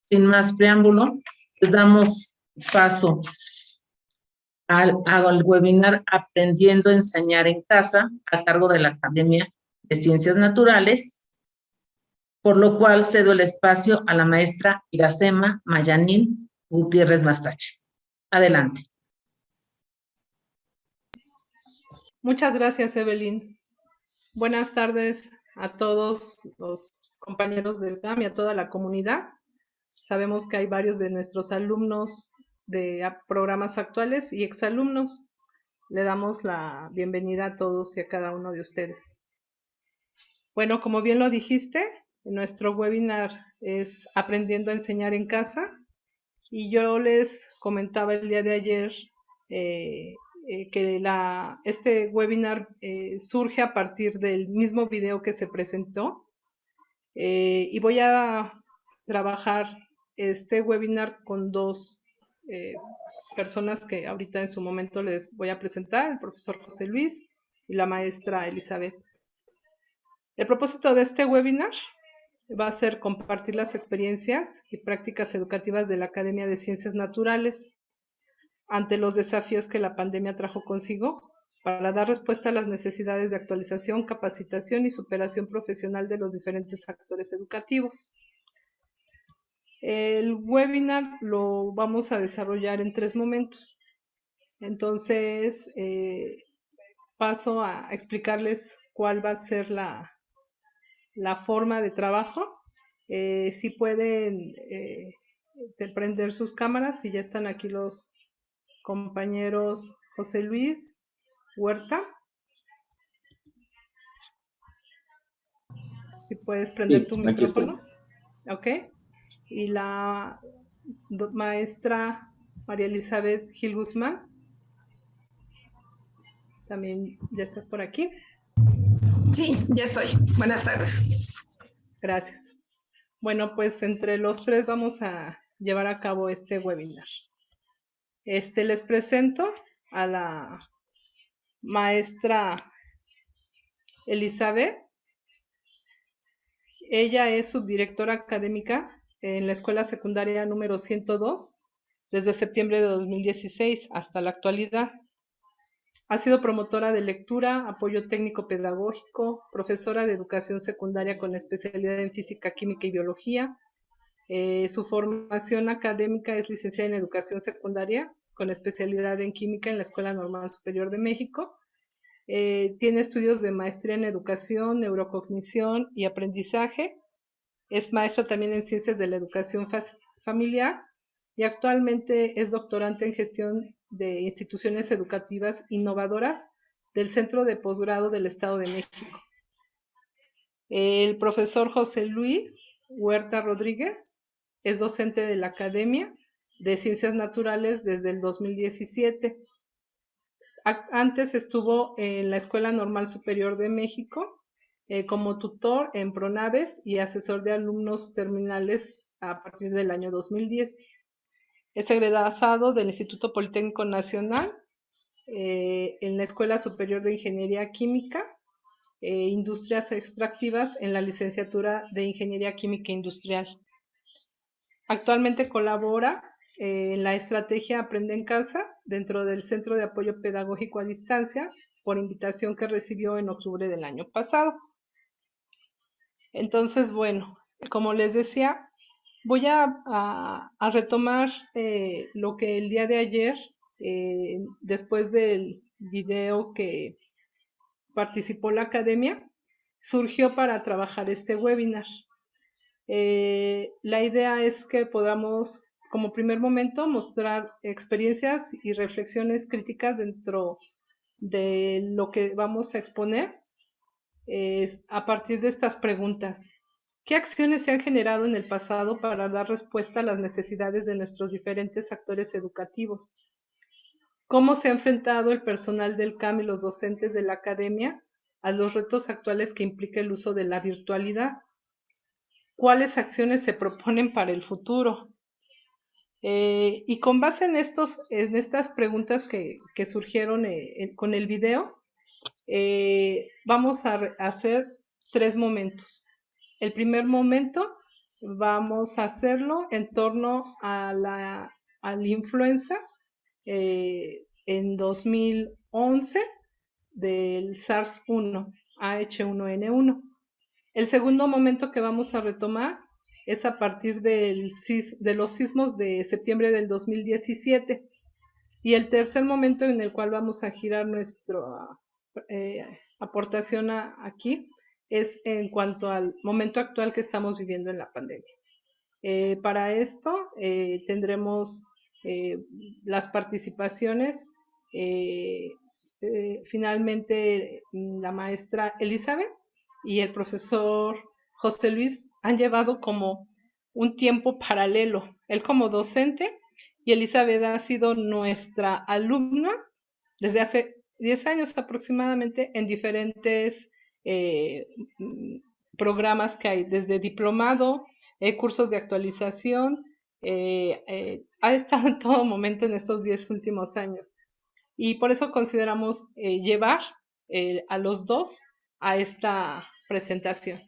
sin más preámbulo, les damos paso al webinar Aprendiendo a Enseñar en Casa, a cargo de la Academia de Ciencias Naturales, por lo cual cedo el espacio a la maestra Iracema Mayanín Gutiérrez Mastache. Adelante. Muchas gracias, Evelyn. Buenas tardes a todos los compañeros del CAM y a toda la comunidad. Sabemos que hay varios de nuestros alumnos de programas actuales y exalumnos. Le damos la bienvenida a todos y a cada uno de ustedes. Bueno, como bien lo dijiste, nuestro webinar es Aprendiendo a Enseñar en Casa, y yo les comentaba el día de ayer que este webinar surge a partir del mismo video que se presentó, y voy a trabajar este webinar con dos personas que ahorita en su momento les voy a presentar, el profesor José Luis y la maestra Elizabeth. El propósito de este webinar va a ser compartir las experiencias y prácticas educativas de la Academia de Ciencias Naturales ante los desafíos que la pandemia trajo consigo para dar respuesta a las necesidades de actualización, capacitación y superación profesional de los diferentes actores educativos. El webinar lo vamos a desarrollar en 3 momentos. Entonces, paso a explicarles cuál va a ser la forma de trabajo. Si pueden prender sus cámaras, si ya están aquí los compañeros José Luis Huerta. Si puedes prender tu micrófono. Ok. Y la maestra María Elizabeth Gil Guzmán. También ya estás por aquí. Sí, ya estoy. Buenas tardes. Gracias. Bueno, pues entre los tres vamos a llevar a cabo este webinar. Les presento a la maestra Elizabeth. Ella es subdirectora académica en la escuela secundaria número 102 desde septiembre de 2016 hasta la actualidad. Ha sido promotora de lectura, apoyo técnico pedagógico, profesora de educación secundaria con especialidad en física, química y biología. Su formación académica es licenciada en educación secundaria con especialidad en química en la Escuela Normal Superior de México. Tiene estudios de maestría en educación, neurocognición y aprendizaje. Es maestra también en ciencias de la educación familiar y actualmente es doctorante en gestión de instituciones educativas innovadoras del Centro de Posgrado del Estado de México. El profesor José Luis Huerta Rodríguez es docente de la Academia de Ciencias Naturales desde el 2017. Antes estuvo en la Escuela Normal Superior de México como tutor en Pronaves y asesor de alumnos terminales a partir del año 2010. Es egresado del Instituto Politécnico Nacional en la Escuela Superior de Ingeniería Química Industrias Extractivas en la licenciatura de Ingeniería Química Industrial. Actualmente colabora en la estrategia Aprende en Casa dentro del Centro de Apoyo Pedagógico a Distancia por invitación que recibió en octubre del año pasado. Entonces, bueno, como les decía, voy a retomar lo que el día de ayer, después del video que participó la academia, surgió para trabajar este webinar. La idea es que podamos, como primer momento, mostrar experiencias y reflexiones críticas dentro de lo que vamos a exponer a partir de estas preguntas. ¿Qué acciones se han generado en el pasado para dar respuesta a las necesidades de nuestros diferentes actores educativos? ¿Cómo se ha enfrentado el personal del CAM y los docentes de la academia a los retos actuales que implica el uso de la virtualidad? ¿Cuáles acciones se proponen para el futuro? Y con base en estas preguntas que surgieron con el video, vamos a hacer 3 momentos. El primer momento vamos a hacerlo en torno a la influenza en 2011 del SARS-1, AH1N1. El segundo momento que vamos a retomar es a partir de los sismos de septiembre del 2017. Y el tercer momento en el cual vamos a girar nuestra aportación aquí es en cuanto al momento actual que estamos viviendo en la pandemia. Para esto tendremos las participaciones, finalmente la maestra Elizabeth y el profesor José Luis han llevado como un tiempo paralelo, él como docente y Elizabeth ha sido nuestra alumna desde hace 10 años aproximadamente en diferentes programas que hay, desde diplomado, cursos de actualización, ha estado en todo momento en estos 10 últimos años. Y por eso consideramos llevar a los dos a esta presentación.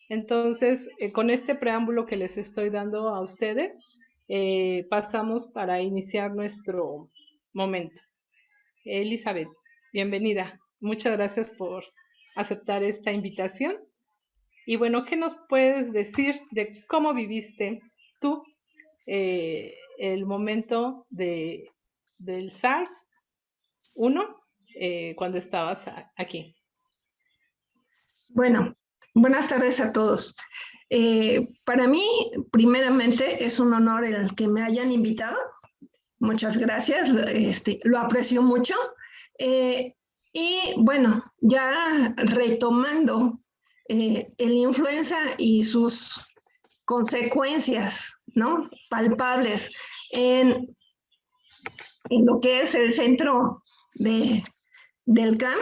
Entonces, con este preámbulo que les estoy dando a ustedes, pasamos para iniciar nuestro momento. Elizabeth, bienvenida. Muchas gracias por aceptar esta invitación. Y bueno, ¿qué nos puedes decir de cómo viviste tú el momento del SARS-1 cuando estabas aquí? Bueno, buenas tardes a todos. Para mí, primeramente, es un honor el que me hayan invitado. Muchas gracias, lo aprecio mucho. Y bueno, ya retomando el influenza y sus consecuencias, ¿no?, palpables en lo que es el centro del CAM,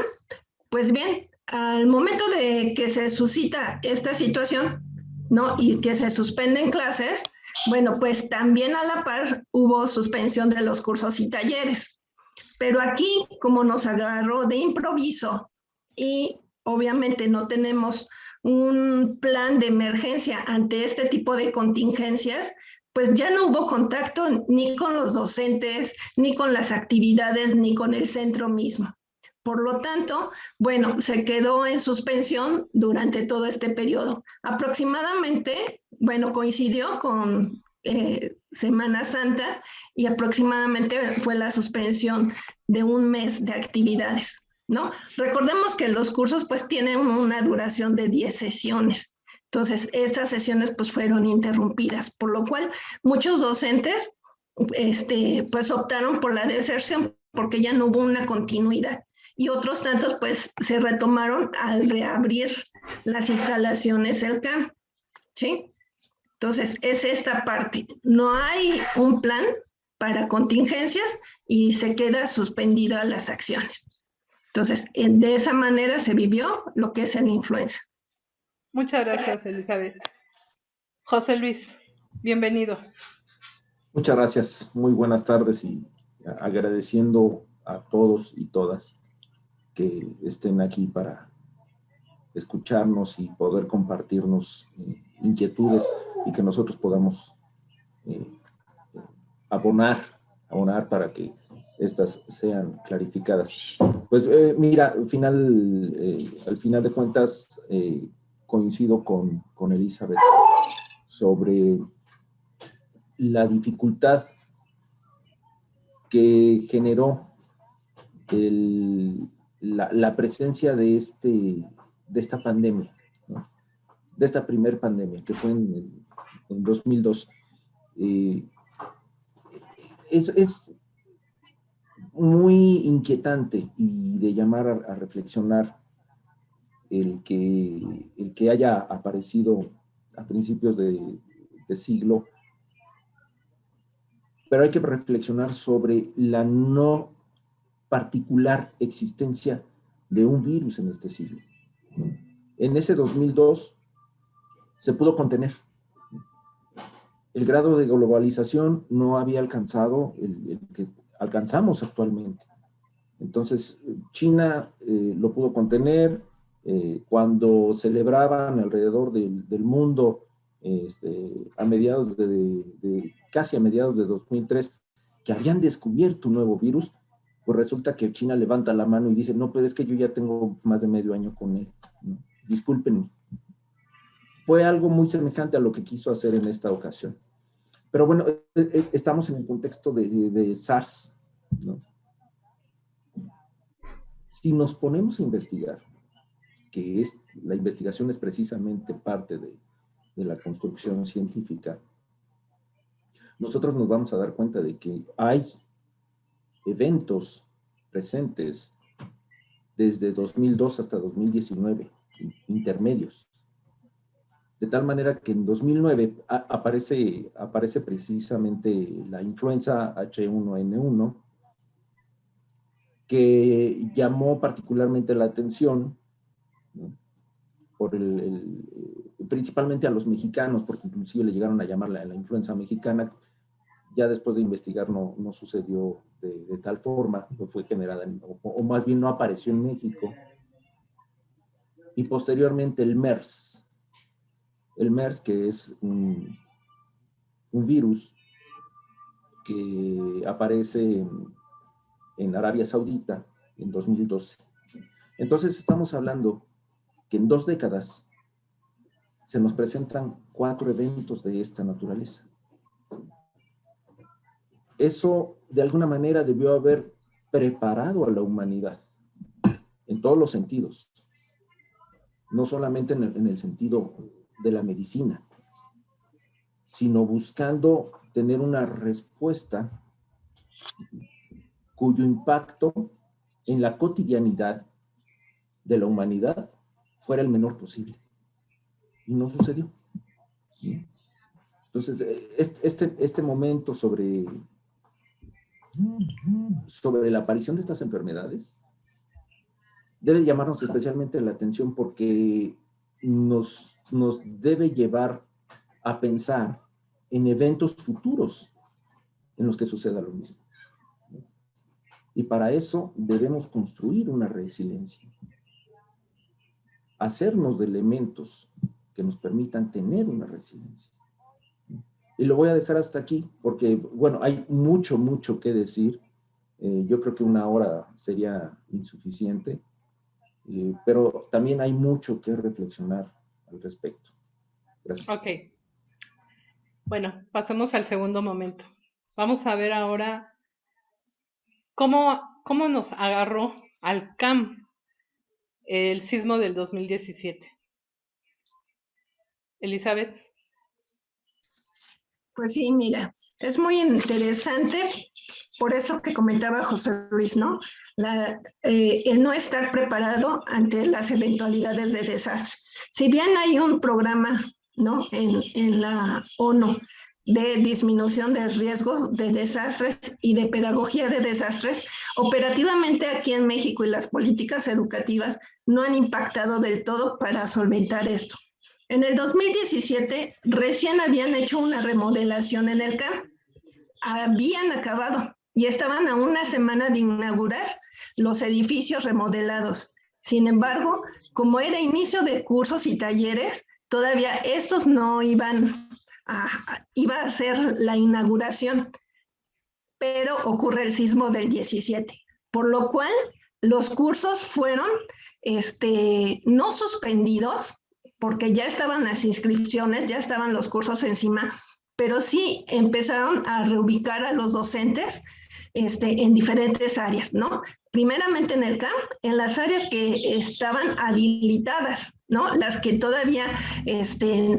pues bien, al momento de que se suscita esta situación, ¿no?, y que se suspenden clases, bueno, pues también a la par hubo suspensión de los cursos y talleres. Pero aquí, como nos agarró de improviso y obviamente no tenemos un plan de emergencia ante este tipo de contingencias, pues ya no hubo contacto ni con los docentes, ni con las actividades, ni con el centro mismo. Por lo tanto, bueno, se quedó en suspensión durante todo este periodo. Aproximadamente, bueno, coincidió con Semana Santa y aproximadamente fue la suspensión de un mes de actividades, ¿no? Recordemos que los cursos pues tienen una duración de 10 sesiones. Entonces, estas sesiones pues fueron interrumpidas, por lo cual muchos docentes pues optaron por la deserción porque ya no hubo una continuidad. Y otros tantos pues se retomaron al reabrir las instalaciones del CAM, ¿sí? Entonces, es esta parte. No hay un plan para contingencias y se queda suspendida las acciones. Entonces, de esa manera se vivió lo que es la influenza. Muchas gracias, Elizabeth. José Luis, bienvenido. Muchas gracias. Muy buenas tardes y agradeciendo a todos y todas que estén aquí para escucharnos y poder compartirnos inquietudes y que nosotros podamos abonar para que estas sean clarificadas. Pues mira, al final de cuentas coincido con Elizabeth sobre la dificultad que generó la presencia de esta pandemia, ¿no?, de esta primer pandemia que fue en 2002. Es muy inquietante y de llamar a reflexionar el que haya aparecido a principios de siglo, pero hay que reflexionar sobre la no particular existencia de un virus en este siglo. En ese 2002 se pudo contener. El grado de globalización no había alcanzado el que alcanzamos actualmente. Entonces, China lo pudo contener. Cuando celebraban alrededor del mundo casi a mediados de 2003, que habían descubierto un nuevo virus, pues resulta que China levanta la mano y dice, no, pero es que yo ya tengo más de medio año con él, ¿no? Discúlpenme. Fue algo muy semejante a lo que quiso hacer en esta ocasión. Pero bueno, estamos en el contexto de SARS, ¿no? Si nos ponemos a investigar, la investigación es precisamente parte de la construcción científica, nosotros nos vamos a dar cuenta de que hay eventos presentes desde 2002 hasta 2019, intermedios. De tal manera que en 2009 aparece precisamente la influenza H1N1, que llamó particularmente la atención, ¿no? Principalmente a los mexicanos, porque inclusive le llegaron a llamar la influenza mexicana. Ya después de investigar no sucedió de tal forma, no fue generada, o más bien no apareció en México. Y posteriormente el MERS, que es un virus que aparece en Arabia Saudita en 2012. Entonces estamos hablando que en 2 décadas se nos presentan 4 eventos de esta naturaleza. Eso de alguna manera debió haber preparado a la humanidad en todos los sentidos, no solamente en el sentido de la medicina, sino buscando tener una respuesta cuyo impacto en la cotidianidad de la humanidad fuera el menor posible. Y no sucedió. Entonces, este momento sobre la aparición de estas enfermedades debe llamarnos especialmente la atención, porque nos debe llevar a pensar en eventos futuros en los que suceda lo mismo. Y para eso debemos construir una resiliencia, hacernos de elementos que nos permitan tener una resiliencia. Y lo voy a dejar hasta aquí, porque, bueno, hay mucho que decir. Yo creo que 1 hora sería insuficiente, pero también hay mucho que reflexionar al respecto. Gracias. Ok. Bueno, pasemos al segundo momento. Vamos a ver ahora cómo nos agarró al CAM el sismo del 2017. Elizabeth. Pues sí, mira, es muy interesante por eso que comentaba José Luis, ¿no? El no estar preparado ante las eventualidades de desastre. Si bien hay un programa, ¿no?, en la ONU de disminución de riesgos de desastres y de pedagogía de desastres, operativamente aquí en México y las políticas educativas no han impactado del todo para solventar esto. En el 2017 recién habían hecho una remodelación en el CAM, habían acabado y estaban a 1 semana de inaugurar los edificios remodelados. Sin embargo, como era inicio de cursos y talleres, todavía estos no iba a ser la inauguración, pero ocurre el sismo del 17, por lo cual los cursos fueron no suspendidos, porque ya estaban las inscripciones, ya estaban los cursos encima, pero sí empezaron a reubicar a los docentes en diferentes áreas, ¿no? Primeramente en el CAM, en las áreas que estaban habilitadas, ¿no? Las que todavía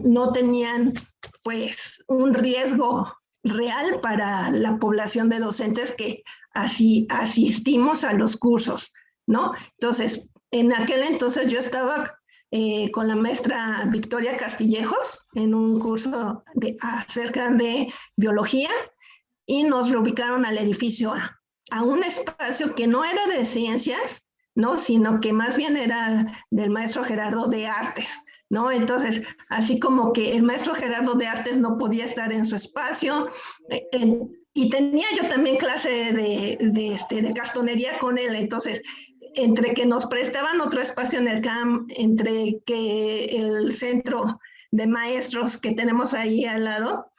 no tenían, pues, un riesgo real para la población de docentes que así asistimos a los cursos, ¿no? Entonces, en aquel entonces yo estaba con la maestra Victoria Castillejos en un curso acerca de biología, y nos reubicaron al edificio a un espacio que no era de ciencias, ¿no?, sino que más bien era del maestro Gerardo de Artes, ¿no? Entonces, así como que el maestro Gerardo de Artes no podía estar en su espacio, y tenía yo también clase de cartonería con él, entonces, entre que nos prestaban otro espacio en el CAM, entre que el centro de maestros que tenemos ahí al lado,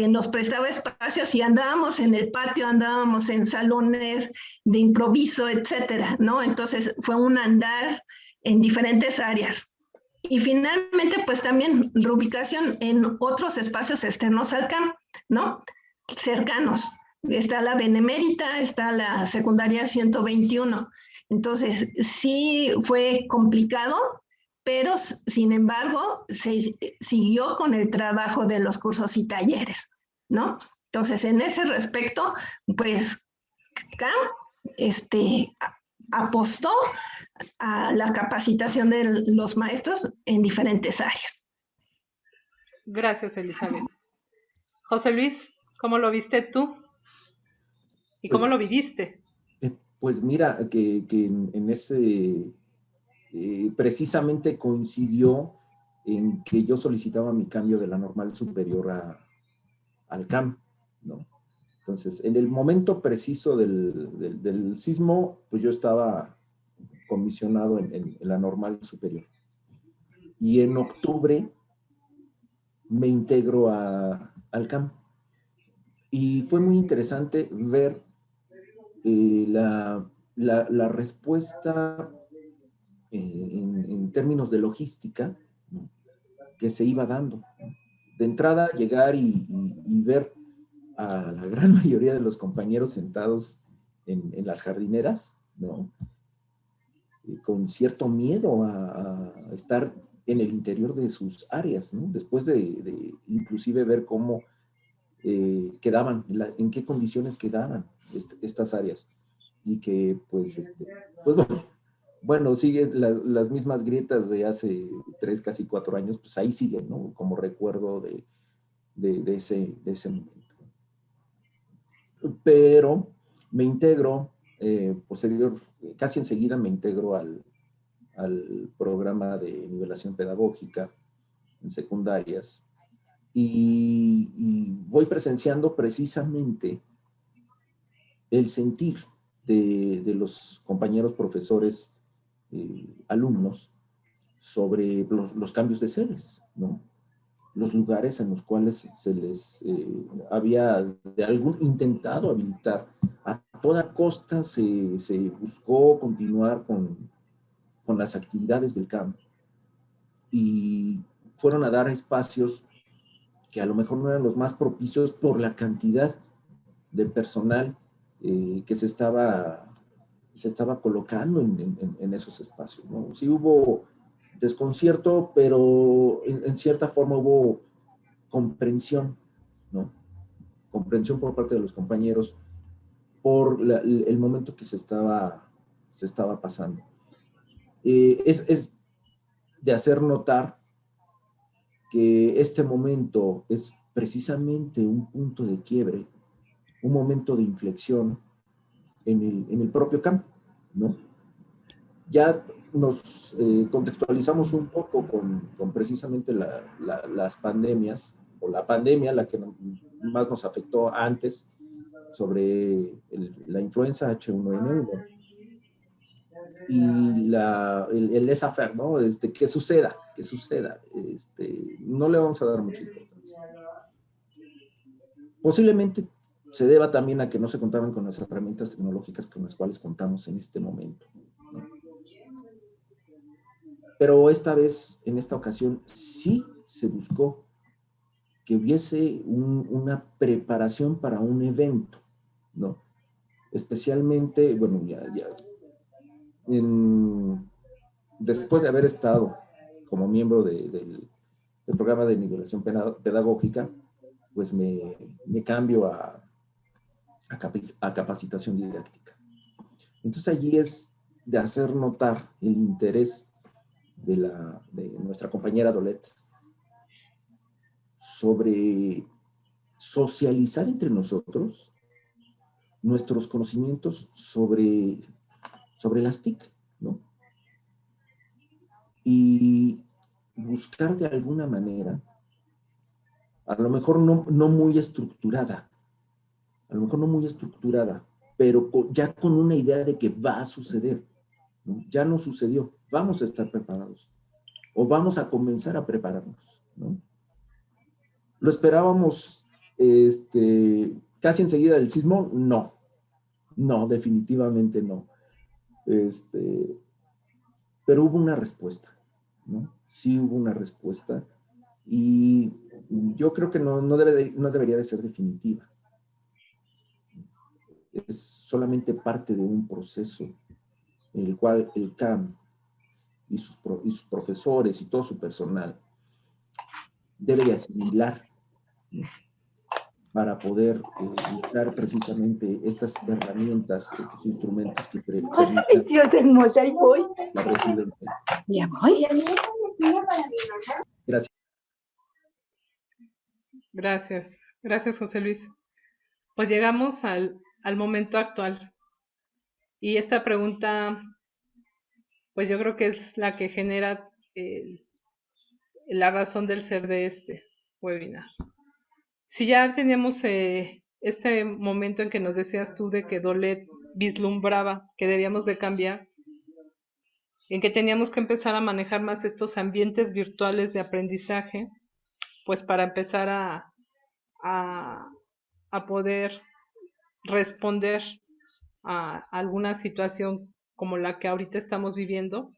nos prestaba espacios y andábamos en el patio, andábamos en salones de improviso, etcétera, ¿no? Entonces fue un andar en diferentes áreas. Y finalmente, pues también reubicación en otros espacios externos al CAM, ¿no? Cercanos. Está la Benemérita, está la secundaria 121. Entonces, sí fue complicado, pero sin embargo, se siguió con el trabajo de los cursos y talleres, ¿no? Entonces, en ese respecto, pues, CAM apostó a la capacitación de los maestros en diferentes áreas. Gracias, Elizabeth. José Luis, ¿cómo lo viste tú? ¿Y Pues, cómo lo viviste? Pues mira, que en ese precisamente coincidió en que yo solicitaba mi cambio de la normal superior al CAM, ¿no? Entonces, en el momento preciso del sismo, pues yo estaba comisionado en la normal superior. Y en octubre me integro al CAM. Y fue muy interesante ver la respuesta en términos de logística, ¿no?, que se iba dando. De entrada, llegar y ver a la gran mayoría de los compañeros sentados en las jardineras, ¿no?, con cierto miedo a estar en el interior de sus áreas, ¿no?, después de inclusive ver cómo quedaban, en qué condiciones quedaban estas áreas, y que pues bueno, siguen las mismas grietas de hace 3, casi 4 años, pues ahí siguen, ¿no?, como recuerdo de ese momento. Pero me integro, casi enseguida me integro al programa de nivelación pedagógica en secundarias, y voy presenciando precisamente el sentir de los compañeros profesores, alumnos, sobre los cambios de sedes, ¿no? Los lugares en los cuales se les había intentado habilitar. A toda costa se buscó continuar con las actividades del campo, y fueron a dar espacios que a lo mejor no eran los más propicios por la cantidad de personal que se estaba colocando en esos espacios, ¿no? Sí hubo desconcierto, pero en cierta forma hubo comprensión, ¿no? Comprensión por parte de los compañeros por el momento que se estaba pasando. Es de hacer notar que este momento es precisamente un punto de quiebre, un momento de inflexión en el propio campo, ¿no? Ya nos contextualizamos un poco con precisamente las pandemias, o la pandemia, la que más nos afectó antes, sobre la influenza H1N1, y el laissez-faire, ¿no? Que suceda, no le vamos a dar mucha importancia. Posiblemente se deba también a que no se contaban con las herramientas tecnológicas con las cuales contamos en este momento, ¿no? Pero esta vez, en esta ocasión, sí se buscó que hubiese una preparación para un evento, ¿no? Especialmente, bueno, después de haber estado como miembro del programa de nivelación pedagógica, pues me cambio a capacitación didáctica. Entonces allí es de hacer notar el interés de nuestra compañera Dolet sobre socializar entre nosotros nuestros conocimientos sobre las TIC, ¿no? Y buscar de alguna manera, a lo mejor no muy estructurada, pero ya con una idea de que va a suceder, ¿no? Ya no sucedió, vamos a estar preparados, o vamos a comenzar a prepararnos, ¿no? ¿Lo esperábamos casi enseguida del sismo? No. No, definitivamente no. Pero hubo una respuesta, ¿no? Sí hubo una respuesta y yo creo que no debería de ser definitiva. Es solamente parte de un proceso en el cual el CAM y sus profesores y todo su personal debe de asimilar, ¿no? Para poder buscar precisamente estas herramientas, estos instrumentos que permitan. Ay, Dios hermosa, ahí voy. La resiliencia. Ya voy. Gracias. Gracias. Gracias, José Luis. Pues llegamos al momento actual. Y esta pregunta, pues yo creo que es la que genera la razón del ser de este webinar. Si ya teníamos este momento en que nos decías tú de que Dolet vislumbraba que debíamos de cambiar, en que teníamos que empezar a manejar más estos ambientes virtuales de aprendizaje, pues para empezar a poder responder a alguna situación como la que ahorita estamos viviendo,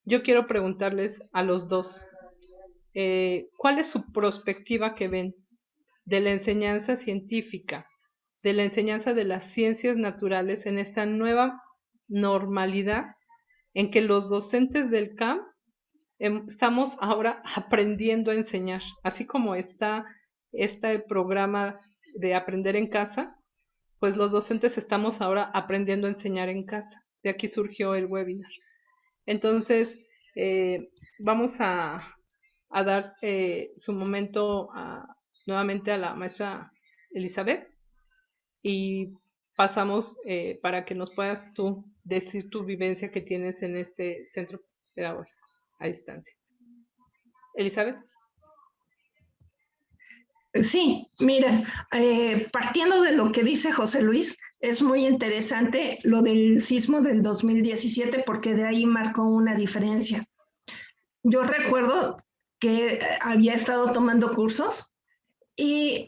yo quiero preguntarles a los dos, ¿cuál es su perspectiva que ven de la enseñanza científica, de la enseñanza de las ciencias naturales en esta nueva normalidad en que los docentes del CAM estamos ahora aprendiendo a enseñar? Así como está este programa de aprender en casa, pues los docentes estamos ahora aprendiendo a enseñar en casa. De aquí surgió el webinar. Entonces, vamos a dar su momento nuevamente a la maestra Elizabeth y pasamos para que nos puedas tú decir tu vivencia que tienes en este centro pedagógico a distancia. Elizabeth. Sí, mira, partiendo de lo que dice José Luis, es muy interesante lo del sismo del 2017 porque de ahí marcó una diferencia. Yo recuerdo que había estado tomando cursos y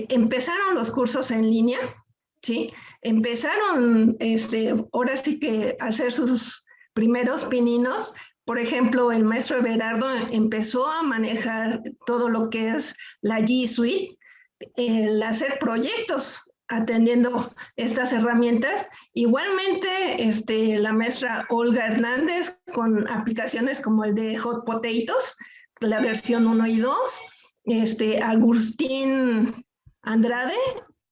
empezaron los cursos en línea, ¿sí? Empezaron, ahora sí que a hacer sus primeros pininos. Por ejemplo, el maestro Everardo empezó a manejar todo lo que es la G Suite, el hacer proyectos atendiendo estas herramientas. Igualmente, la maestra Olga Hernández con aplicaciones como el de Hot Potatoes, la versión 1 y 2. Agustín Andrade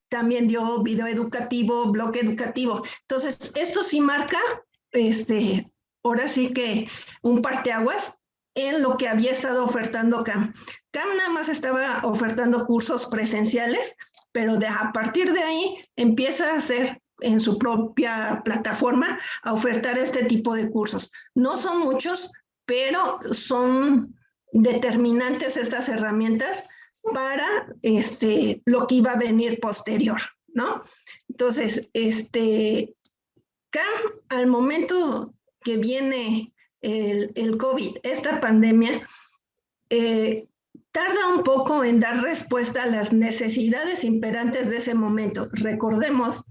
también dio video educativo, blog educativo. Entonces, esto sí marca, ahora sí que un parteaguas en lo que había estado ofertando CAM. CAM nada más estaba ofertando cursos presenciales, pero a partir de ahí empieza a hacer en su propia plataforma a ofertar este tipo de cursos. No son muchos, pero son determinantes estas herramientas para lo que iba a venir posterior, ¿no? Entonces, CAM, al momento que viene el COVID, esta pandemia, tarda un poco en dar respuesta a las necesidades imperantes de ese momento. Recordemos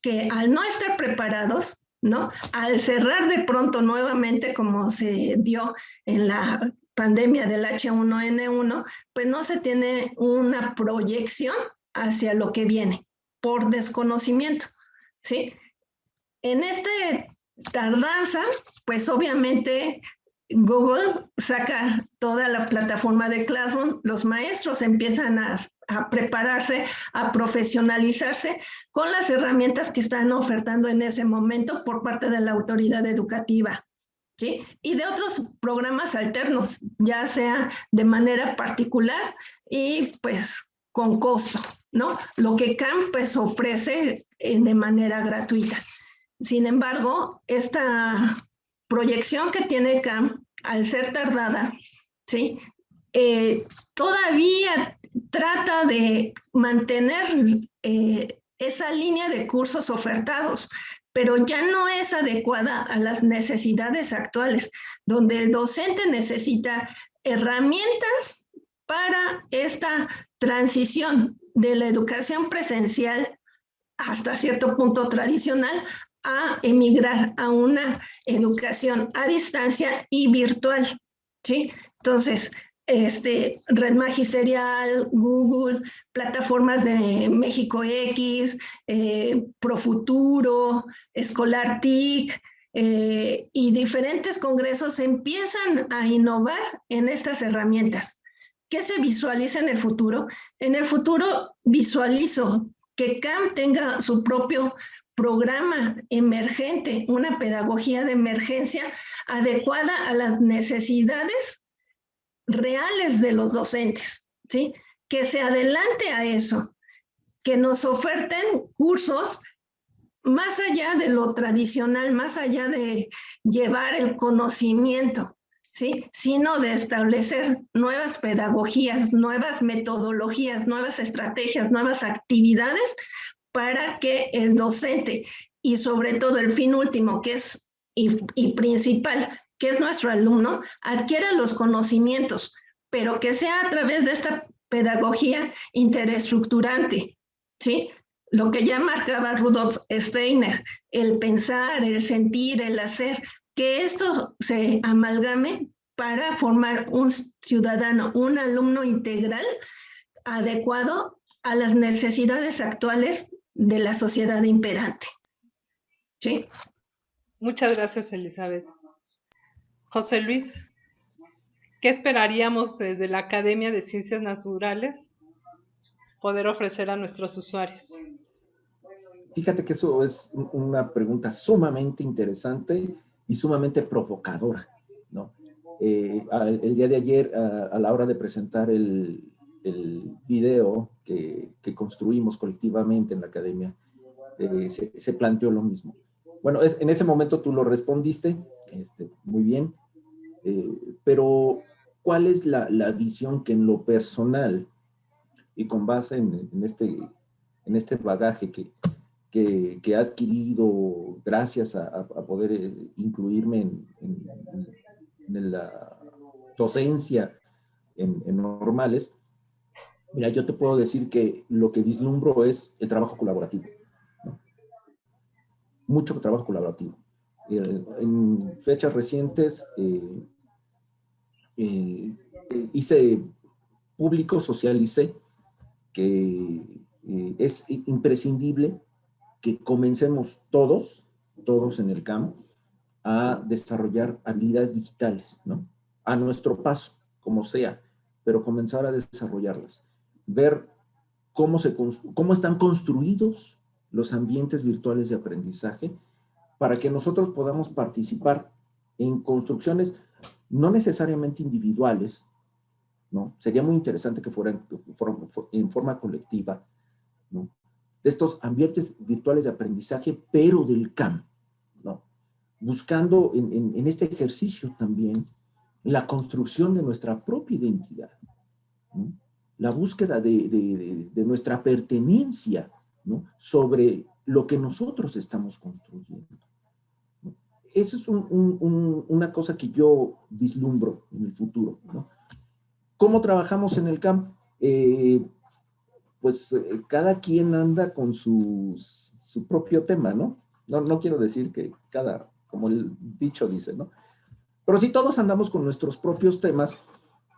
que al no estar preparados, ¿no? Al cerrar de pronto nuevamente, como se dio en la pandemia del H1N1, pues no se tiene una proyección hacia lo que viene por desconocimiento, ¿sí? En este tardanza, pues obviamente Google saca toda la plataforma de Classroom, los maestros empiezan a prepararse, a profesionalizarse con las herramientas que están ofertando en ese momento por parte de la autoridad educativa, ¿sí? Y de otros programas alternos, ya sea de manera particular y pues con costo, ¿no? Lo que CAM pues ofrece de manera gratuita. Sin embargo, esta proyección que tiene CAM, al ser tardada, ¿sí? Todavía trata de mantener esa línea de cursos ofertados, pero ya no es adecuada a las necesidades actuales, donde el docente necesita herramientas para esta transición de la educación presencial hasta cierto punto tradicional a emigrar a una educación a distancia y virtual, ¿sí? Entonces, Red Magisterial, Google, plataformas de México X, Profuturo, Escolar TIC, y diferentes congresos empiezan a innovar en estas herramientas. ¿Qué se visualiza en el futuro? En el futuro visualizo que CAM tenga su propio programa emergente, una pedagogía de emergencia adecuada a las necesidades reales de los docentes, ¿sí? Que se adelante a eso, que nos oferten cursos más allá de lo tradicional, más allá de llevar el conocimiento, ¿sí? Sino de establecer nuevas pedagogías, nuevas metodologías, nuevas estrategias, nuevas actividades para que el docente y sobre todo el fin último, que es y principal, que es nuestro alumno, adquiera los conocimientos, pero que sea a través de esta pedagogía interesestructurante, ¿sí? Lo que ya marcaba Rudolf Steiner, el pensar, el sentir, el hacer, que esto se amalgame para formar un ciudadano, un alumno integral adecuado a las necesidades actuales de la sociedad imperante. ¿Sí? Muchas gracias, Elizabeth. José Luis, ¿qué esperaríamos desde la Academia de Ciencias Naturales poder ofrecer a nuestros usuarios? Fíjate que eso es una pregunta sumamente interesante y sumamente provocadora, ¿no? El día de ayer, a la hora de presentar el video que construimos colectivamente en la academia, se planteó lo mismo. Bueno, en ese momento tú lo respondiste, muy bien, pero ¿cuál es la visión que en lo personal y con base en este bagaje que he adquirido gracias a poder incluirme en la docencia en normales? Mira, yo te puedo decir que lo que vislumbro es el trabajo colaborativo, ¿no? Mucho trabajo colaborativo. En fechas recientes hice público, socialicé que es imprescindible que comencemos todos en el campo a desarrollar habilidades digitales, ¿no? A nuestro paso, como sea, pero comenzar a desarrollarlas. Ver cómo están construidos los ambientes virtuales de aprendizaje para que nosotros podamos participar en construcciones no necesariamente individuales, ¿no? Sería muy interesante que fueran en forma colectiva, ¿no? De estos ambientes virtuales de aprendizaje, pero del CAM, ¿no? Buscando en este ejercicio también la construcción de nuestra propia identidad, ¿no? La búsqueda de nuestra pertenencia, ¿no? Sobre lo que nosotros estamos construyendo, ¿no? Eso es una cosa que yo vislumbro en el futuro, ¿no? ¿Cómo trabajamos en el campo? Cada quien anda con su propio tema, ¿no? No quiero decir que como el dicho dice, ¿no? Pero sí todos andamos con nuestros propios temas.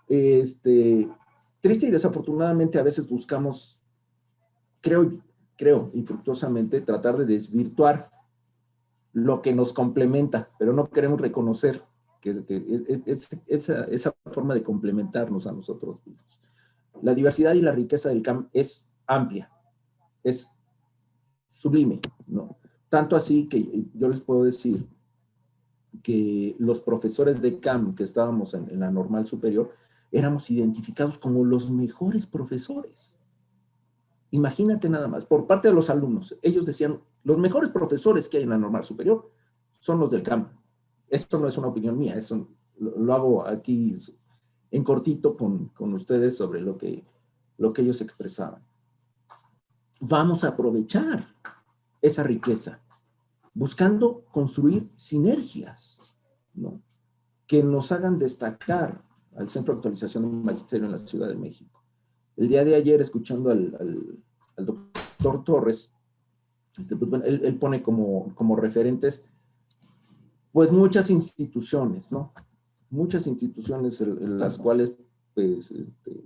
Triste y desafortunadamente a veces buscamos, creo infructuosamente, tratar de desvirtuar lo que nos complementa, pero no queremos reconocer que esa forma de complementarnos a nosotros mismos. La diversidad y la riqueza del CAM es amplia, es sublime, ¿no? Tanto así que yo les puedo decir que los profesores de CAM que estábamos en la normal superior, éramos identificados como los mejores profesores. Imagínate nada más, por parte de los alumnos, ellos decían, los mejores profesores que hay en la normal superior son los del CAM. Esto no es una opinión mía, eso lo hago aquí en cortito con ustedes sobre lo que ellos expresaban. Vamos a aprovechar esa riqueza, buscando construir sinergias, ¿no? Que nos hagan destacar al Centro de Actualización del Magisterio en la Ciudad de México. El día de ayer, escuchando al doctor Torres, pues, bueno, él pone como referentes, pues muchas instituciones, ¿no? Muchas instituciones en las cuales, pues,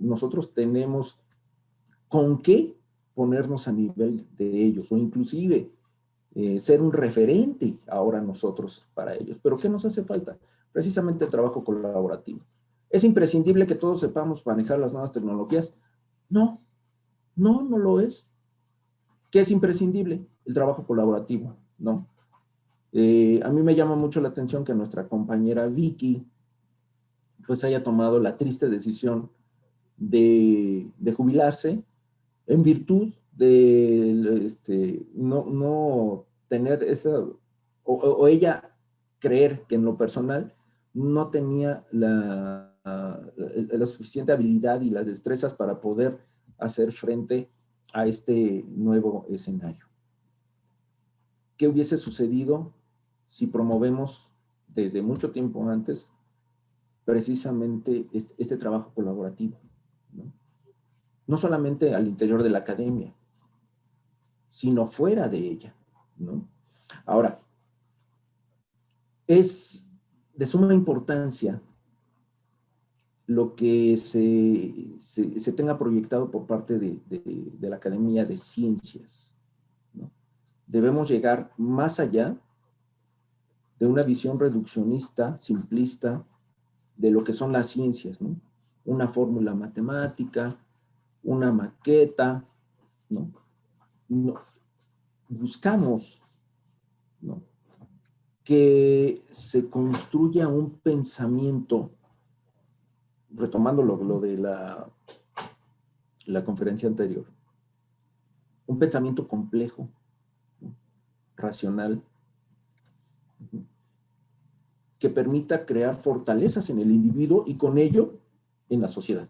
nosotros tenemos con qué ponernos a nivel de ellos, o inclusive ser un referente ahora nosotros para ellos. ¿Pero qué nos hace falta? Precisamente el trabajo colaborativo. ¿Es imprescindible que todos sepamos manejar las nuevas tecnologías? No, no lo es. ¿Qué es imprescindible? El trabajo colaborativo, ¿no? A mí me llama mucho la atención que nuestra compañera Vicky pues haya tomado la triste decisión de jubilarse en virtud de no tener esa, o ella creer que en lo personal no tenía la suficiente habilidad y las destrezas para poder hacer frente a este nuevo escenario. ¿Qué hubiese sucedido si promovemos desde mucho tiempo antes precisamente este trabajo colaborativo, ¿no? No solamente al interior de la academia, sino fuera de ella, ¿no? Ahora, es de suma importancia lo que se tenga proyectado por parte de la Academia de Ciencias, ¿no? Debemos llegar más allá de una visión reduccionista, simplista, de lo que son las ciencias, ¿no? Una fórmula matemática, una maqueta, ¿no? Buscamos, ¿no?, que se construya un pensamiento, retomando lo de la conferencia anterior, un pensamiento complejo, ¿no?, racional, que permita crear fortalezas en el individuo y con ello en la sociedad.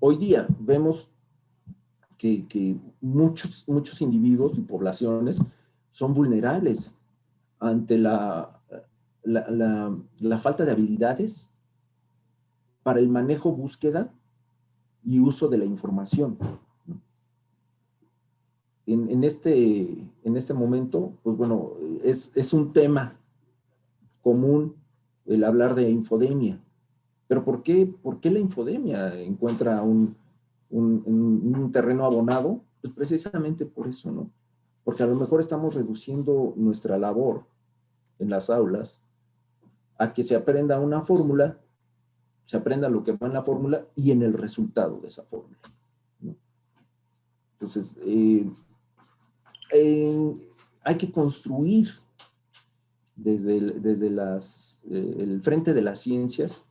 Hoy día vemos que muchos individuos y poblaciones son vulnerables ante la falta de habilidades para el manejo, búsqueda y uso de la información. En este momento, pues bueno, es un tema común el hablar de infodemia. ¿Pero por qué la infodemia encuentra un terreno abonado? Pues precisamente por eso, ¿no? Porque a lo mejor estamos reduciendo nuestra labor en las aulas a que se aprenda una fórmula, se aprenda lo que va en la fórmula y en el resultado de esa fórmula, ¿no? Entonces, hay que construir desde el frente de las ciencias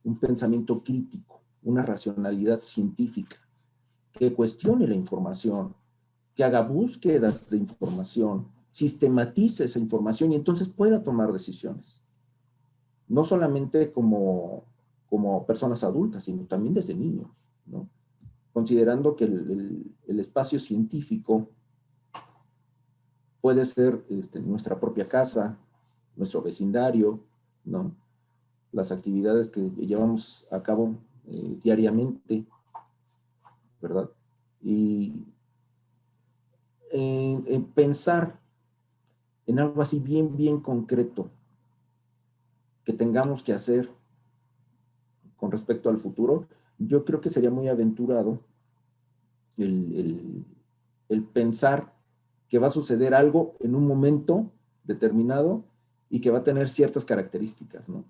un pensamiento crítico, una racionalidad científica, que cuestione la información, que haga búsquedas de información, sistematice esa información y entonces pueda tomar decisiones. No solamente como personas adultas, sino también desde niños, ¿no? Considerando que el espacio científico puede ser nuestra propia casa, nuestro vecindario, ¿no?, las actividades que llevamos a cabo diariamente, ¿verdad? Y pensar en algo así bien concreto que tengamos que hacer con respecto al futuro, yo creo que sería muy aventurado el pensar que va a suceder algo en un momento determinado y que va a tener ciertas características, ¿no?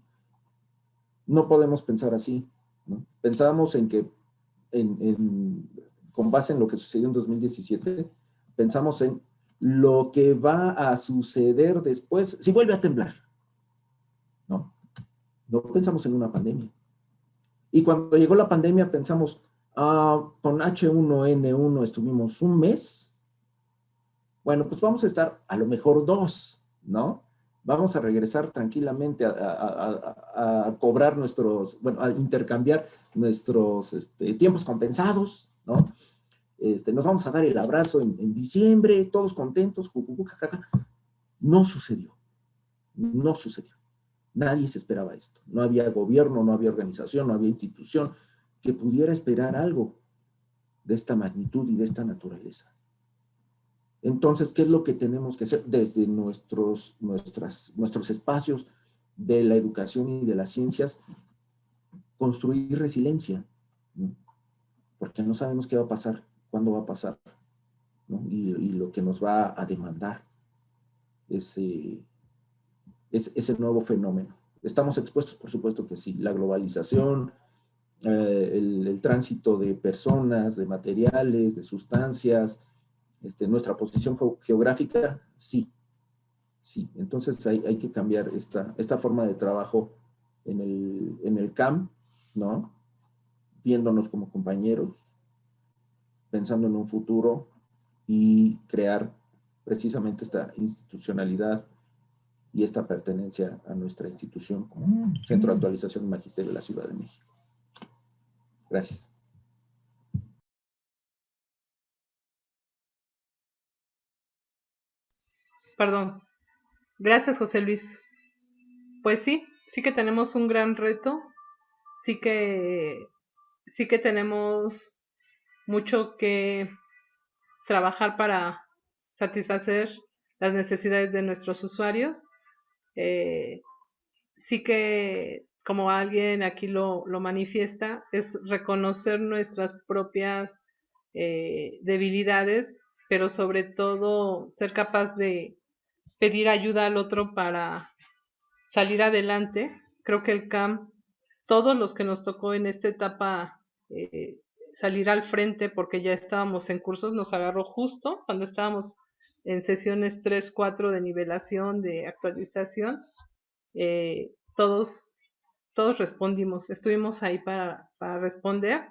No podemos pensar así, ¿no? Pensamos en que, con base en lo que sucedió en 2017, pensamos en lo que va a suceder después si vuelve a temblar, ¿no? No pensamos en una pandemia. Y cuando llegó la pandemia pensamos, con H1N1 estuvimos un mes, bueno, pues vamos a estar a lo mejor 2, ¿no? Vamos a regresar tranquilamente a cobrar a intercambiar nuestros tiempos compensados, ¿no? Nos vamos a dar el abrazo en diciembre, todos contentos, jajaja. No sucedió. Nadie se esperaba esto. No había gobierno, no había organización, no había institución que pudiera esperar algo de esta magnitud y de esta naturaleza. Entonces, ¿qué es lo que tenemos que hacer desde nuestros espacios de la educación y de las ciencias? Construir resiliencia, ¿no? Porque no sabemos qué va a pasar, cuándo va a pasar, ¿no? Y lo que nos va a demandar ese nuevo fenómeno. ¿Estamos expuestos? Por supuesto que sí. La globalización, el tránsito de personas, de materiales, de sustancias, nuestra posición geográfica, sí. Sí, entonces hay que cambiar esta forma de trabajo en el CAM, ¿no? Viéndonos como compañeros, pensando en un futuro y crear precisamente esta institucionalidad y esta pertenencia a nuestra institución como Centro de Actualización y Magisterio de la Ciudad de México. Gracias. Perdón. Gracias, José Luis. Pues sí que tenemos un gran reto, sí que tenemos mucho que trabajar para satisfacer las necesidades de nuestros usuarios. Sí que, como alguien aquí lo manifiesta, es reconocer nuestras propias debilidades, pero sobre todo ser capaz de pedir ayuda al otro para salir adelante. Creo que el CAM, todos los que nos tocó en esta etapa salir al frente porque ya estábamos en cursos, nos agarró justo cuando estábamos en sesiones 3, 4 de nivelación, de actualización. Todos respondimos, estuvimos ahí para responder,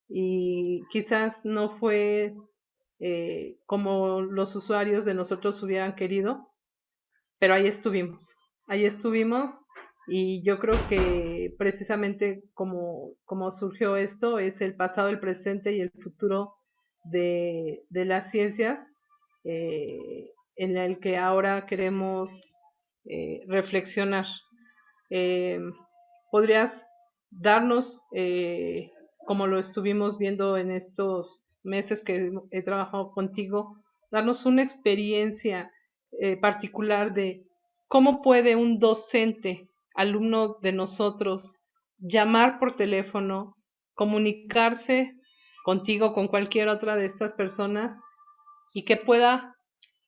y quizás no fue como los usuarios de nosotros hubieran querido, pero ahí estuvimos, y yo creo que precisamente como surgió esto es el pasado, el presente y el futuro de las ciencias, en el que ahora queremos reflexionar. ¿Podrías darnos, como lo estuvimos viendo en estos meses que he trabajado contigo, darnos una experiencia particular de cómo puede un docente, alumno de nosotros, llamar por teléfono, comunicarse contigo, con cualquier otra de estas personas, y que pueda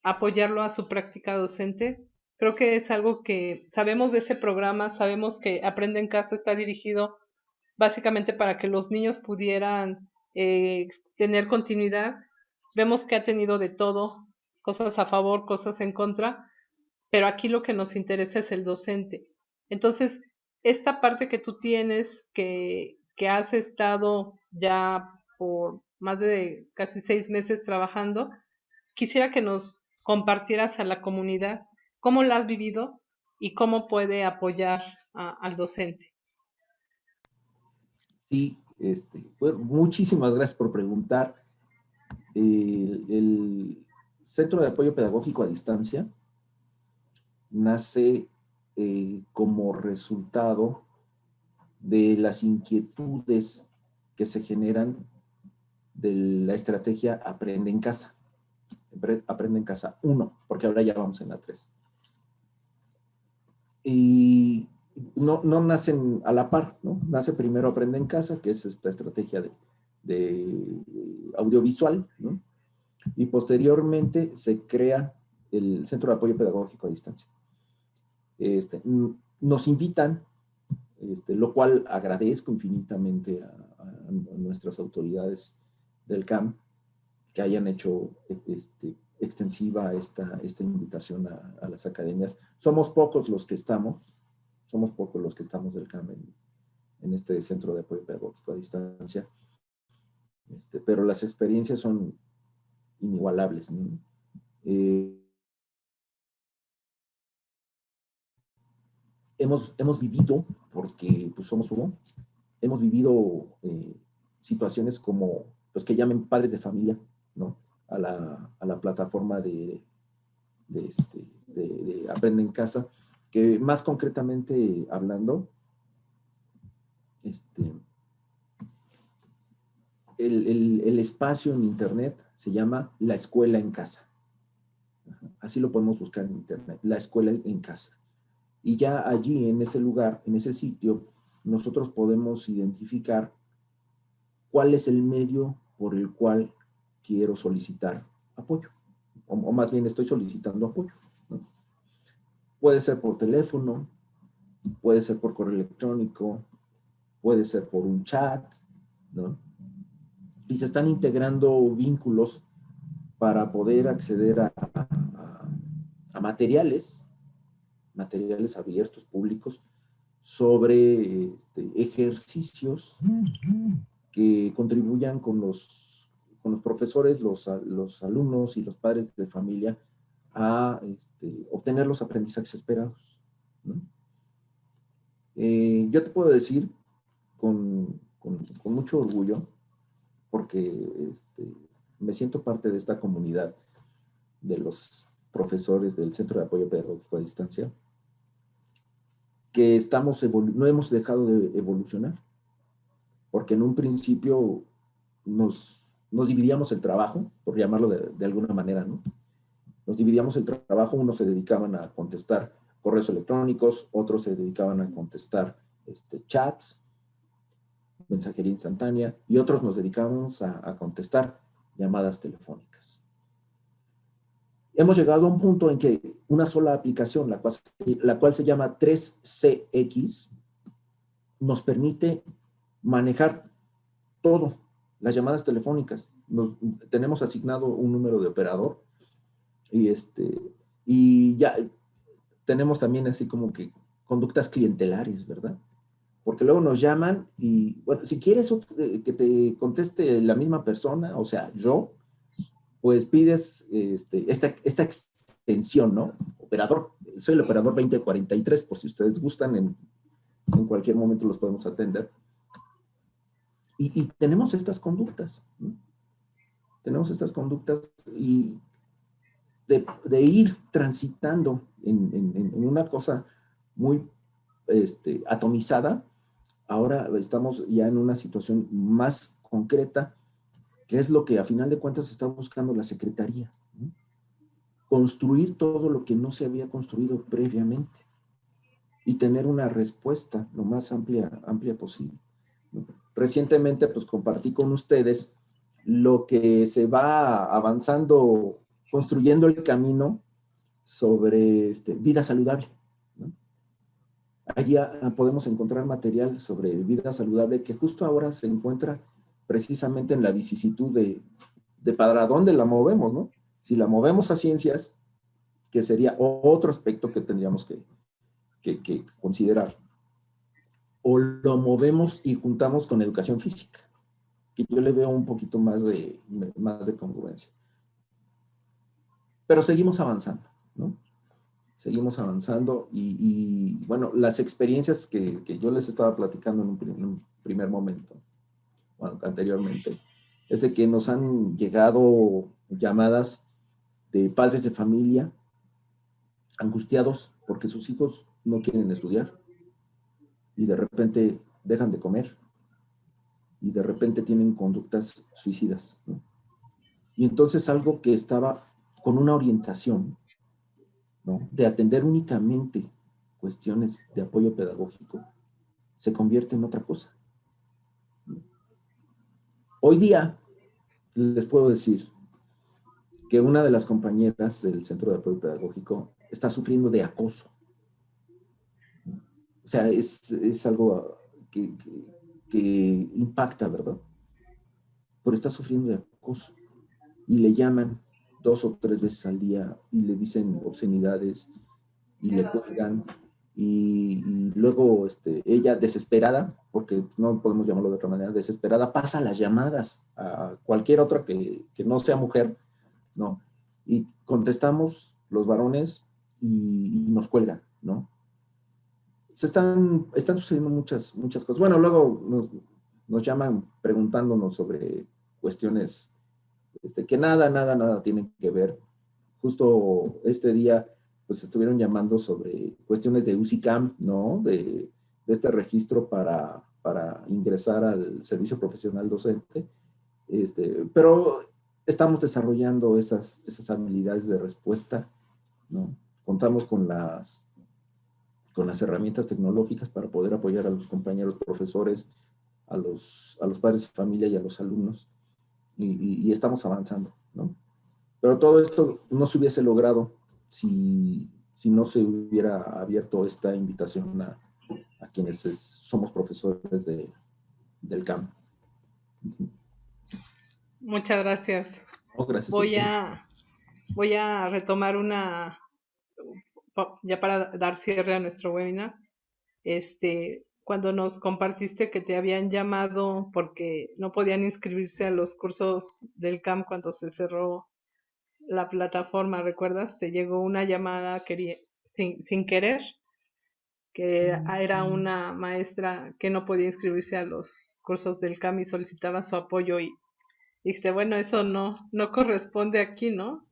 apoyarlo a su práctica docente? Creo que es algo que sabemos de ese programa, sabemos que Aprende en Casa está dirigido básicamente para que los niños pudieran tener continuidad. Vemos que ha tenido de todo, cosas a favor, cosas en contra, pero aquí lo que nos interesa es el docente. Entonces, esta parte que tú tienes, que has estado ya por más de casi 6 meses trabajando, quisiera que nos compartieras a la comunidad cómo la has vivido y cómo puede apoyar al docente. Sí, bueno, muchísimas gracias por preguntar. El Centro de Apoyo Pedagógico a Distancia nace como resultado de las inquietudes que se generan de la estrategia Aprende en Casa. Aprende en Casa 1, porque ahora ya vamos en la 3. Y no nacen a la par, ¿no? Nace primero Aprende en Casa, que es esta estrategia de audiovisual, ¿no? Y posteriormente se crea el Centro de Apoyo Pedagógico a Distancia. Nos invitan, lo cual agradezco infinitamente a nuestras autoridades del CAM que hayan hecho extensiva esta invitación a las academias. Somos pocos los que estamos del CAM en este Centro de Apoyo Pedagógico a Distancia, pero las experiencias son inigualables, ¿no? Hemos vivido, porque pues somos uno, hemos vivido situaciones como los que llamen padres de familia, ¿no? A la plataforma de Aprende en Casa, que más concretamente hablando, el espacio en Internet se llama La Escuela en Casa. Así lo podemos buscar en Internet, La Escuela en Casa. Y ya allí, en ese lugar, en ese sitio, nosotros podemos identificar cuál es el medio por el cual quiero solicitar apoyo. O más bien estoy solicitando apoyo, ¿no? Puede ser por teléfono, puede ser por correo electrónico, puede ser por un chat, ¿no? Y se están integrando vínculos para poder acceder a materiales abiertos, públicos, sobre ejercicios que contribuyan con los profesores, los alumnos y los padres de familia a obtener los aprendizajes esperados, ¿no? Yo te puedo decir con mucho orgullo, porque me siento parte de esta comunidad de los profesores del Centro de Apoyo Pedagógico a Distancia, que no hemos dejado de evolucionar, porque en un principio nos dividíamos el trabajo, por llamarlo de alguna manera, ¿no? Nos dividíamos el trabajo, unos se dedicaban a contestar correos electrónicos, otros se dedicaban a contestar chats, mensajería instantánea, y otros nos dedicábamos a contestar llamadas telefónicas. Hemos llegado a un punto en que una sola aplicación, la cual se llama 3CX, nos permite manejar todo, las llamadas telefónicas. Tenemos asignado un número de operador y ya tenemos también así como que conductas clientelares, ¿verdad? Porque luego nos llaman y, bueno, si quieres que te conteste la misma persona, o sea, yo, pues pides esta extensión, ¿no? Operador, soy el operador 2043, por si ustedes gustan, en cualquier momento los podemos atender. Y tenemos estas conductas, ¿no? Tenemos estas conductas y de ir transitando en una cosa muy atomizada. Ahora estamos ya en una situación más concreta, que es lo que a final de cuentas está buscando la Secretaría, ¿no? Construir todo lo que no se había construido previamente y tener una respuesta lo más amplia posible, ¿no? Recientemente, pues, compartí con ustedes lo que se va avanzando, construyendo el camino sobre vida saludable, ¿no? Allí podemos encontrar material sobre vida saludable que justo ahora se encuentra precisamente en la vicisitud de para dónde la movemos, ¿no? Si la movemos a ciencias, que sería otro aspecto que tendríamos que considerar, o lo movemos y juntamos con educación física, que yo le veo un poquito más de congruencia. Pero seguimos avanzando, ¿no? Seguimos avanzando y bueno, las experiencias que yo les estaba platicando en un primer momento, bueno, anteriormente, es de que nos han llegado llamadas de padres de familia angustiados porque sus hijos no quieren estudiar y de repente dejan de comer y de repente tienen conductas suicidas, ¿no? Y entonces algo que estaba con una orientación, ¿no?, de atender únicamente cuestiones de apoyo pedagógico, se convierte en otra cosa. Hoy día les puedo decir que una de las compañeras del Centro de Apoyo Pedagógico está sufriendo de acoso. O sea, es algo que impacta, ¿verdad? Pero está sufriendo de acoso. Y le llaman 2 o 3 veces al día y le dicen obscenidades y le cuelgan. Y luego ella desesperada, porque no podemos llamarlo de otra manera, desesperada, pasa las llamadas a cualquier otra que no sea mujer, ¿no? Y contestamos los varones y nos cuelgan, ¿no? Están sucediendo muchas cosas. Bueno, luego nos llaman preguntándonos sobre cuestiones que nada tienen que ver. Justo este día pues estuvieron llamando sobre cuestiones de UCICAM, ¿no? De este registro para ingresar al servicio profesional docente. Pero estamos desarrollando esas habilidades de respuesta, ¿no? Contamos con las herramientas tecnológicas para poder apoyar a los compañeros profesores, a los padres de familia y a los alumnos, y estamos avanzando, ¿no? Pero todo esto no se hubiese logrado si no se hubiera abierto esta invitación a quienes somos profesores del CAM. Muchas gracias. Oh, gracias. Voy a retomar ya para dar cierre a nuestro webinar. Cuando nos compartiste que te habían llamado porque no podían inscribirse a los cursos del CAM cuando se cerró la plataforma, ¿recuerdas? Te llegó una llamada sin querer, que era una maestra que no podía inscribirse a los cursos del CAM y solicitaba su apoyo, y dijiste, bueno, eso no corresponde aquí, ¿no?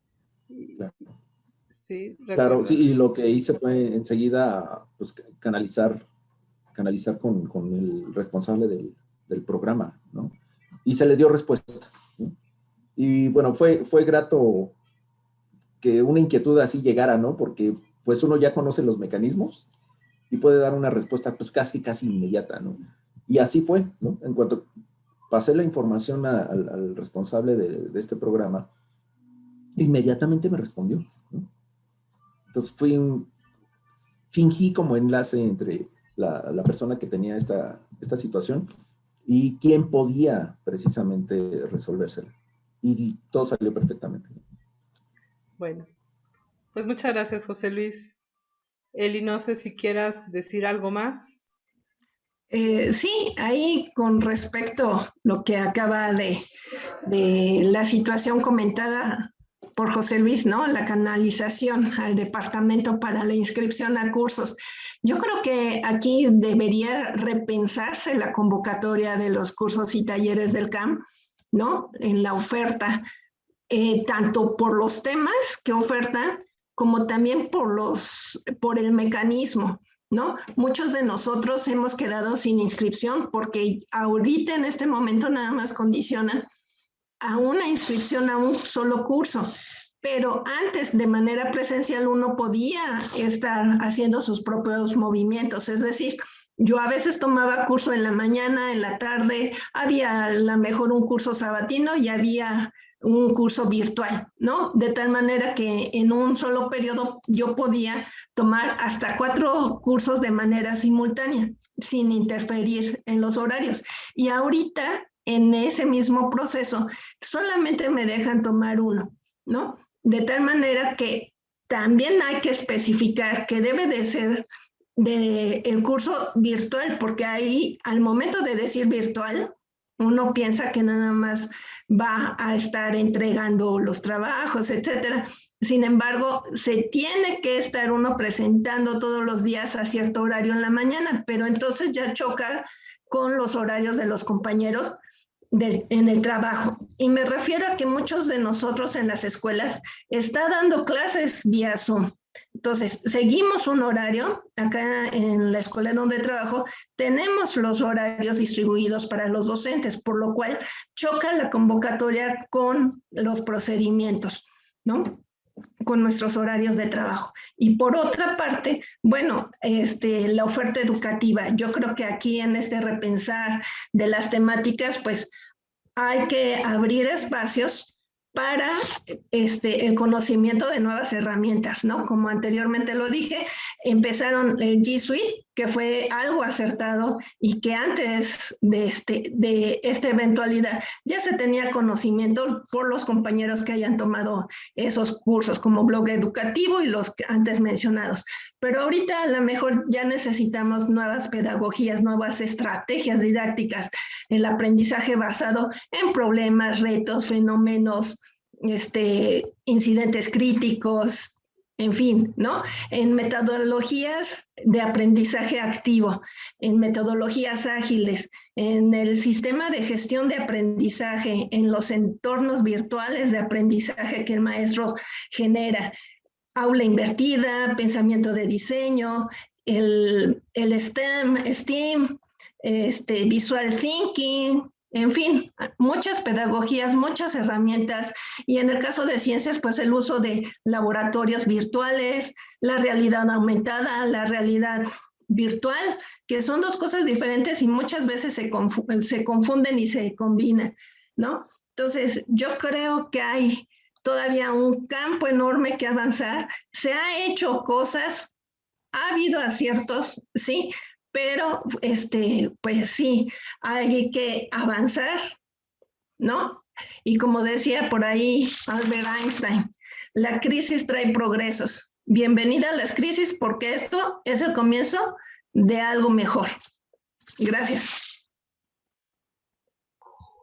Claro. Sí, claro, sí, y lo que hice fue enseguida pues, canalizar con el responsable del programa, ¿no? Y se le dio respuesta, ¿no? Y bueno, fue grato que una inquietud así llegara, ¿no? Porque pues uno ya conoce los mecanismos y puede dar una respuesta pues casi inmediata, ¿no? Y así fue, ¿no? En cuanto pasé la información al responsable de este programa, inmediatamente me respondió, ¿no? Entonces fingí como enlace entre la persona que tenía esta situación y quién podía precisamente resolvérsela. Y todo salió perfectamente. Bueno, pues muchas gracias, José Luis. Eli, no sé si quieras decir algo más. Sí, ahí con respecto a lo que acaba de la situación comentada por José Luis, ¿no? La canalización al departamento para la inscripción a cursos. Yo creo que aquí debería repensarse la convocatoria de los cursos y talleres del CAM, ¿no? En la oferta, tanto por los temas que ofertan, como también por el mecanismo, ¿no? Muchos de nosotros hemos quedado sin inscripción porque ahorita en este momento nada más condicionan a una inscripción a un solo curso, pero antes de manera presencial uno podía estar haciendo sus propios movimientos, es decir, yo a veces tomaba curso en la mañana, en la tarde, había a lo mejor un curso sabatino y había un curso virtual, ¿no? De tal manera que en un solo periodo yo podía tomar hasta 4 cursos de manera simultánea, sin interferir en los horarios. Y ahorita, en ese mismo proceso, solamente me dejan tomar uno, ¿no? De tal manera que también hay que especificar que debe de ser el curso virtual, porque ahí, al momento de decir virtual, uno piensa que nada más va a estar entregando los trabajos, etcétera. Sin embargo, se tiene que estar uno presentando todos los días a cierto horario en la mañana, pero entonces ya choca con los horarios de los compañeros en el trabajo. Y me refiero a que muchos de nosotros en las escuelas está dando clases vía Zoom. Entonces, seguimos un horario. Acá en la escuela donde trabajo, tenemos los horarios distribuidos para los docentes, por lo cual choca la convocatoria con los procedimientos, ¿no? Con nuestros horarios de trabajo. Y por otra parte, bueno, la oferta educativa. Yo creo que aquí en este repensar de las temáticas, pues hay que abrir espacios para el conocimiento de nuevas herramientas, ¿no? Como anteriormente lo dije, empezaron el G Suite, que fue algo acertado y que antes de esta eventualidad ya se tenía conocimiento por los compañeros que hayan tomado esos cursos como blog educativo y los antes mencionados. Pero ahorita a lo mejor ya necesitamos nuevas pedagogías, nuevas estrategias didácticas, el aprendizaje basado en problemas, retos, fenómenos, incidentes críticos, en fin, ¿no? En metodologías de aprendizaje activo, en metodologías ágiles, en el sistema de gestión de aprendizaje, en los entornos virtuales de aprendizaje que el maestro genera. aula invertida, pensamiento de diseño, el STEM, visual thinking, en fin, muchas pedagogías, muchas herramientas, y en el caso de ciencias, pues el uso de laboratorios virtuales, la realidad aumentada, la realidad virtual, que son dos cosas diferentes y muchas veces se confunden y se combinan, ¿no? Entonces, yo creo que hay todavía un campo enorme que avanzar. Se ha hecho cosas, ha habido aciertos, sí, pero pues sí, hay que avanzar, ¿no? Y como decía por ahí Albert Einstein, la crisis trae progresos. Bienvenida a las crisis porque esto es el comienzo de algo mejor. Gracias.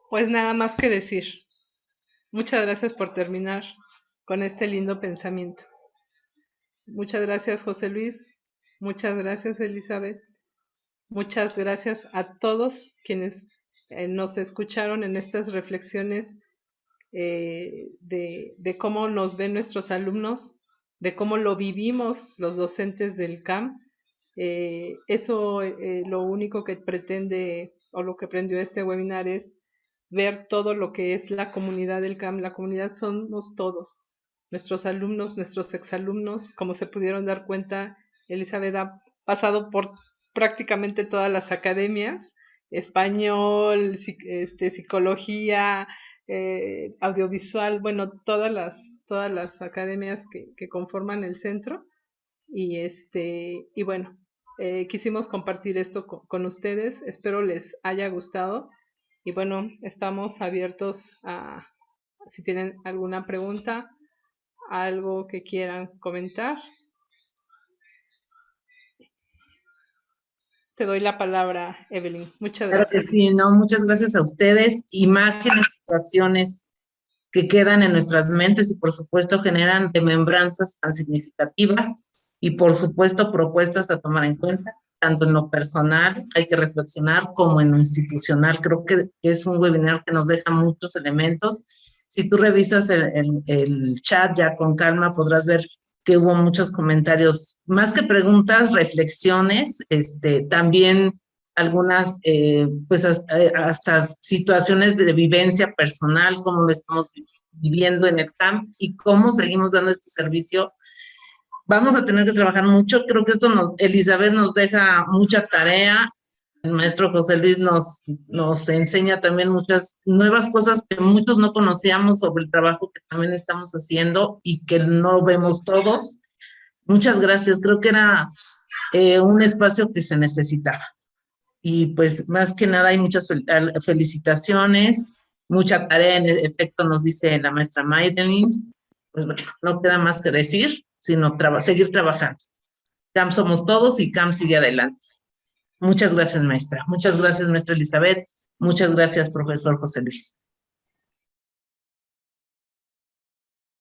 Pues nada más que decir. Muchas gracias por terminar con este lindo pensamiento. Muchas gracias, José Luis. Muchas gracias, Elizabeth. Muchas gracias a todos quienes nos escucharon en estas reflexiones de cómo nos ven nuestros alumnos, de cómo lo vivimos los docentes del CAM. Eso lo único que pretende o lo que prendió este webinar es ver todo lo que es la comunidad del CAM. La comunidad somos todos, nuestros alumnos, nuestros exalumnos. Como se pudieron dar cuenta, Elizabeth ha pasado por prácticamente todas las academias, español, psicología, audiovisual, bueno, todas las academias que conforman el centro. Y bueno, quisimos compartir esto con ustedes. Espero les haya gustado. Y bueno, estamos abiertos a si tienen alguna pregunta, algo que quieran comentar. Te doy la palabra, Evelyn. Muchas Claro que gracias. sí, ¿no? Muchas gracias a ustedes. Imágenes, situaciones que quedan en nuestras mentes y por supuesto generan remembranzas tan significativas y por supuesto propuestas a tomar en cuenta, tanto en lo personal, hay que reflexionar, como en lo institucional. Creo que es un webinar que nos deja muchos elementos. Si tú revisas el chat ya con calma, podrás ver que hubo muchos comentarios, más que preguntas, reflexiones, también algunas, pues hasta situaciones de vivencia personal, cómo lo estamos viviendo en el CAM y cómo seguimos dando este servicio. Vamos a tener que trabajar mucho, creo que Elizabeth nos deja mucha tarea, el maestro José Luis nos enseña también muchas nuevas cosas que muchos no conocíamos sobre el trabajo que también estamos haciendo y que no vemos todos. Muchas gracias, creo que era un espacio que se necesitaba. Y pues más que nada hay muchas felicitaciones, mucha tarea en efecto nos dice la maestra Maydelin. Pues bueno, no queda más que decir, sino seguir trabajando. CAM somos todos y CAM sigue adelante. Muchas gracias, maestra. Muchas gracias, maestra Elizabeth. Muchas gracias, profesor José Luis.